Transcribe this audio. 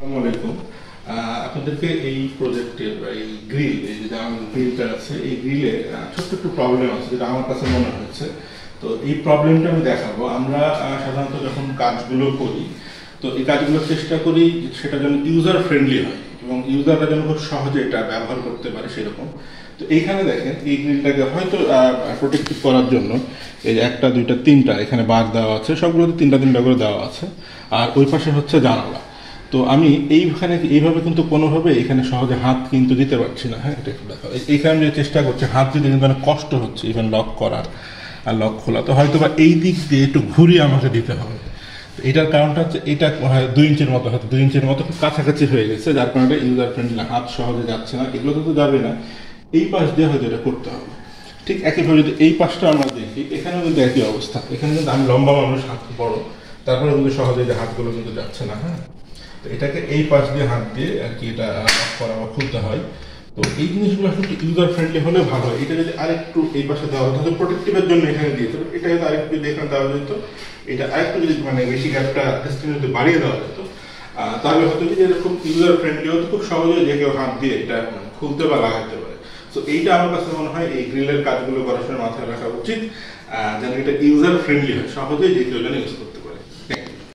আসসালামু আলাইকুম। আপনাদেরকে এই প্রজেক্টের এই গ্রিল, এই যে আমার গ্রিলটা আছে, এই গ্রিলে ছোট্ট একটু প্রবলেম আছে যেটা আমার কাছে মনে হচ্ছে। তো এই প্রবলেমটা আমি দেখাবো। আমরা সাধারণত যখন কাজগুলো করি, তো এই কাজগুলো চেষ্টা করি সেটা যেন ইউজার ফ্রেন্ডলি হয় এবং ইউজাররা যেন খুব সহজে এটা ব্যবহার করতে পারে সেরকম। তো এইখানে দেখেন এই গ্রিলটাকে হয়তো প্রোটেক্টিভ করার জন্য এই যে একটা দুইটা তিনটা এখানে বার দেওয়া আছে, সবগুলোতে তিনটা তিনটা করে দেওয়া আছে, আর ওই পাশে হচ্ছে জানালা। তো আমি এইভাবে কিন্তু কোনোভাবে এখানে সহজে হাত কিন্তু দিতে পারছি না। হ্যাঁ, এটা একটু দেখো। এইখানে যে চেষ্টা করছে হাত দিতে কিন্তু অনেক কষ্ট হচ্ছে, ইভেন লক করার আর লক খোলা। তো হয়তো বা এই দিক দিয়ে একটু ঘুরিয়ে আমাকে দিতে হবে। এটার কারণটা হচ্ছে এটা 2 ইঞ্চির মতো, হয়তো 2 ইঞ্চির মতো খুব কাছাকাছি হয়ে গেছে, যার কারণে ইউজার ফ্রেন্ডলি হাত সহজে যাচ্ছে না। এগুলো তো যাবে না, এই পাশ দিয়ে হয়তো এটা করতে হবে। ঠিক একইভাবে যদি এই পাশটা আমরা দেখি, এখানেও কিন্তু একই অবস্থা। এখানে কিন্তু আমি লম্বা মানুষ, হাত বড়, তারপরে কিন্তু সহজে যে হাতগুলো কিন্তু যাচ্ছে না। হ্যাঁ, তো এটাকে এই পাশ দিয়ে হাত দিয়ে আর কি এটা অফ করা বা খুলতে হয়। তো এই জিনিসগুলো আসলে ইউজার ফ্রেন্ডলি হলে ভালো হয়। এটা যদি আরেকটু এই পাশে দেওয়া হতো, প্রোটেক্টিভের জন্য এখানে দিয়েছে, এটা যদি আরেকটু যদি এখানে দেওয়া যেত, এটা আরেকটু যদি মানে বেশি গ্যাপটা ডিস্টেন্স যদি বাড়িয়ে দেওয়া যেত, তাহলে হয়তো কি এরকম ইউজার ফ্রেন্ডলি হতো, খুব সহজে যে কেউ হাত দিয়ে এটা খুলতে বা লাগাতে পারে। তো এইটা আমার কাছে মনে হয় এই গ্রিলের কাজগুলো করার সময় মাথায় রাখা উচিত, যেন এটা ইউজার ফ্রেন্ডলি হয়, সহজেই যে কেউ যেন ইউজ করতে পারে।